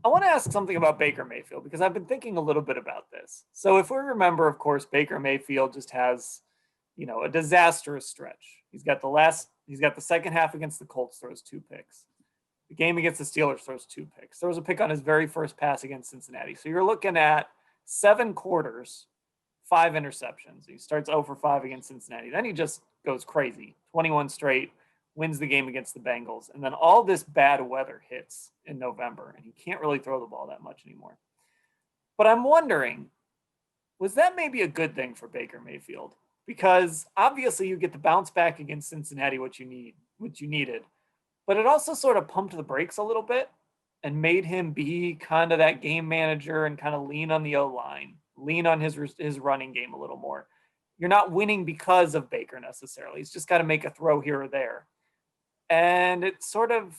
I want to ask something about Baker Mayfield because I've been thinking a little bit about this. So if we remember, of course, Baker Mayfield just has, a disastrous stretch. He's got the second half against the Colts, throws 2 picks. The game against the Steelers, throws 2 picks. There was a pick on his very first pass against Cincinnati. So you're looking at 7 quarters, 5 interceptions. He starts 0 for 5 against Cincinnati. Then he just goes crazy, 21 straight, wins the game against the Bengals. And then all this bad weather hits in November, and he can't really throw the ball that much anymore. But I'm wondering, was that maybe a good thing for Baker Mayfield? Because obviously you get the bounce back against Cincinnati, which you needed. But it also sort of pumped the brakes a little bit and made him be kind of that game manager and kind of lean on the O-line, lean on his running game a little more. You're not winning because of Baker necessarily. He's just got to make a throw here or there. And it sort of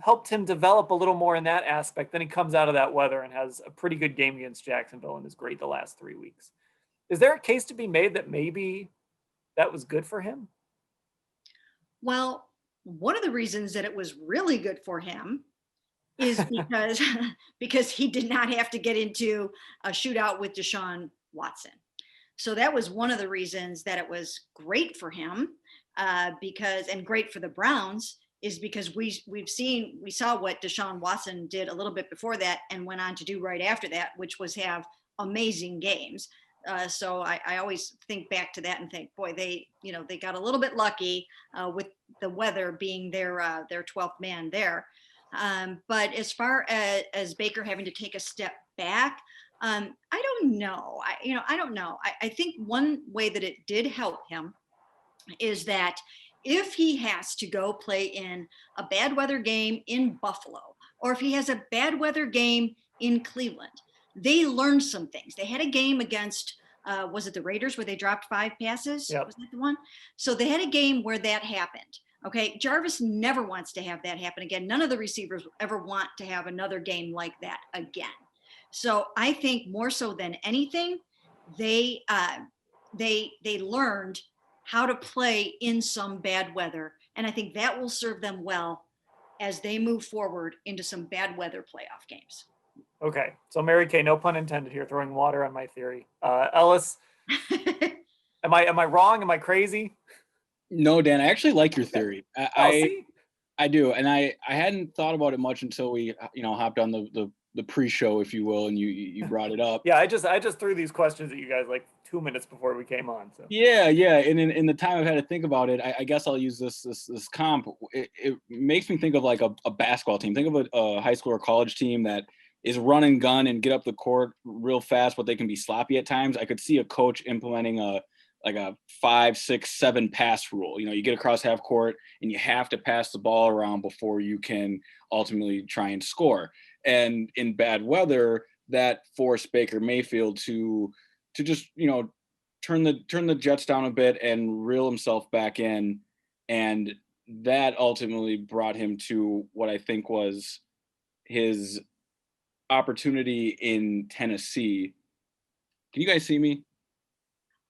helped him develop a little more in that aspect. Then he comes out of that weather and has a pretty good game against Jacksonville and is great the last 3 weeks. Is there a case to be made that maybe that was good for him? Well, one of the reasons that it was really good for him is because he did not have to get into a shootout with Deshaun Watson. So that was one of the reasons that it was great for him, and great for the Browns is because we saw what Deshaun Watson did a little bit before that and went on to do right after that, which was have amazing games. So I always think back to that and think, boy, they got a little bit lucky with the weather being their 12th man there. But as far as Baker having to take a step back, I don't know. I don't know. I think one way that it did help him is that if he has to go play in a bad weather game in Buffalo, or if he has a bad weather game in Cleveland, they learned some things. They had a game against, was it the Raiders where they dropped 5 passes? Yep. Was that the one? So they had a game where that happened. Okay, Jarvis never wants to have that happen again. None of the receivers ever want to have another game like that again. So I think more so than anything, they learned how to play in some bad weather, and I think that will serve them well as they move forward into some bad weather playoff games. Okay, so Mary Kay, no pun intended here, throwing water on my theory. Ellis, am I wrong? Am I crazy? No, Dan, I actually like your theory. See? I do, and I hadn't thought about it much until we hopped on the pre-show, if you will, and you brought it up. Yeah, I just threw these questions at you guys like 2 minutes before we came on. So yeah, and in the time I've had to think about it, I guess I'll use this comp. It makes me think of like a basketball team. Think of a high school or college team that is run and gun and get up the court real fast, but they can be sloppy at times. I could see a coach implementing a 5, 6, 7 pass rule. You get across half court and you have to pass the ball around before you can ultimately try and score. And in bad weather, that forced Baker Mayfield to just, turn the Jets down a bit and reel himself back in. And that ultimately brought him to what I think was his opportunity in Tennessee. Can you guys see me?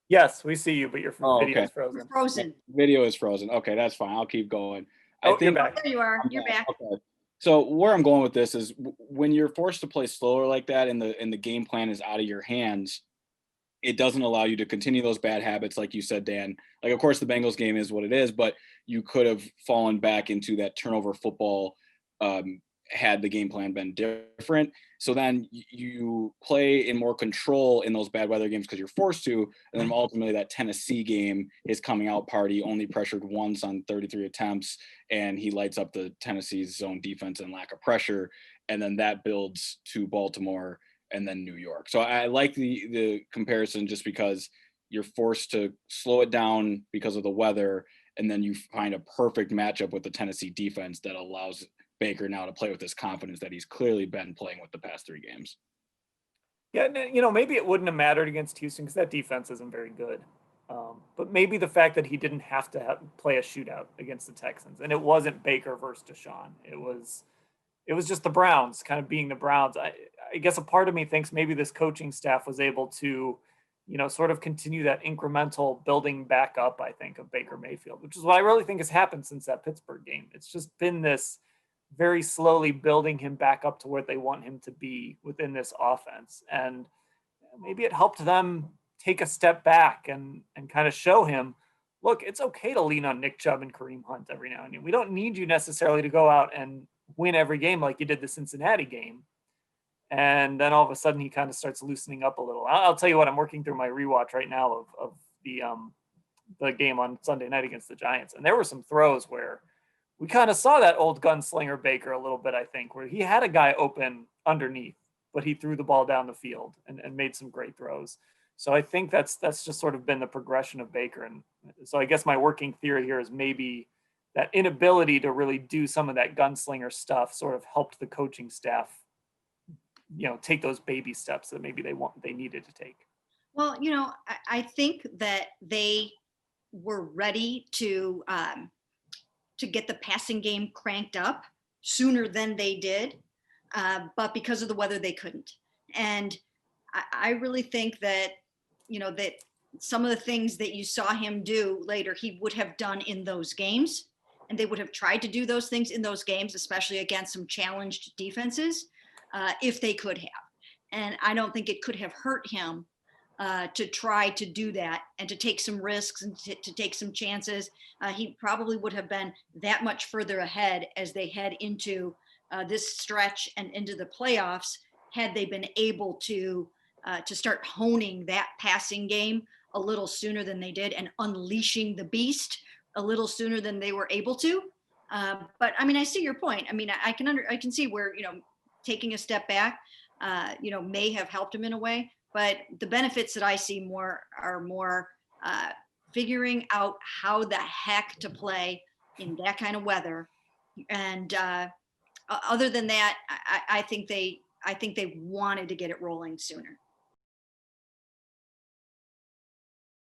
Yes, we see you, but your video is frozen. You're frozen. Video is frozen. Okay, that's fine. I'll keep going. You're back. There you are. You're back. Okay. So where I'm going with this is when you're forced to play slower like that and the game plan is out of your hands, it doesn't allow you to continue those bad habits, like you said, Dan. Like, of course, the Bengals game is what it is, but you could have fallen back into that turnover football had the game plan been different. So then you play in more control in those bad weather games because you're forced to. And then ultimately that Tennessee game, his coming out party, only pressured once on 33 attempts, and he lights up the Tennessee's zone defense and lack of pressure. And then that builds to Baltimore and then New York. So I like the comparison just because you're forced to slow it down because of the weather, and then you find a perfect matchup with the Tennessee defense that allows Baker now to play with this confidence that he's clearly been playing with the past 3 games. Yeah, maybe it wouldn't have mattered against Houston because that defense isn't very good. But maybe the fact that he didn't have to play a shootout against the Texans, and it wasn't Baker versus Deshaun. It was just the Browns kind of being the Browns. I guess a part of me thinks maybe this coaching staff was able to, sort of continue that incremental building back up, I think, of Baker Mayfield, which is what I really think has happened since that Pittsburgh game. It's just been this very slowly building him back up to where they want him to be within this offense. And maybe it helped them take a step back and kind of show him, look, it's okay to lean on Nick Chubb and Kareem Hunt every now and then. We don't need you necessarily to go out and win every game like you did the Cincinnati game. And then all of a sudden he kind of starts loosening up a little. I'll tell you what, I'm working through my rewatch right now of the game on Sunday night against the Giants. And there were some throws where we kind of saw that old gunslinger Baker a little bit, I think, where he had a guy open underneath, but he threw the ball down the field and made some great throws. So I think that's just sort of been the progression of Baker. And so I guess my working theory here is maybe that inability to really do some of that gunslinger stuff sort of helped the coaching staff, take those baby steps that maybe they needed to take. Well, I think that they were ready to get the passing game cranked up sooner than they did, but because of the weather, they couldn't. And I really think that, that some of the things that you saw him do later, he would have done in those games, and they would have tried to do those things in those games, especially against some challenged defenses, if they could have. And I don't think it could have hurt him to try to do that and to take some risks and to take some chances. He probably would have been that much further ahead as they head into this stretch and into the playoffs, had they been able to start honing that passing game a little sooner than they did and unleashing the beast a little sooner than they were able to. But I mean, I see your point. I mean, I can see where, taking a step back, may have helped him in a way. But the benefits that I see are more figuring out how the heck to play in that kind of weather. And other than that, I think they wanted to get it rolling sooner.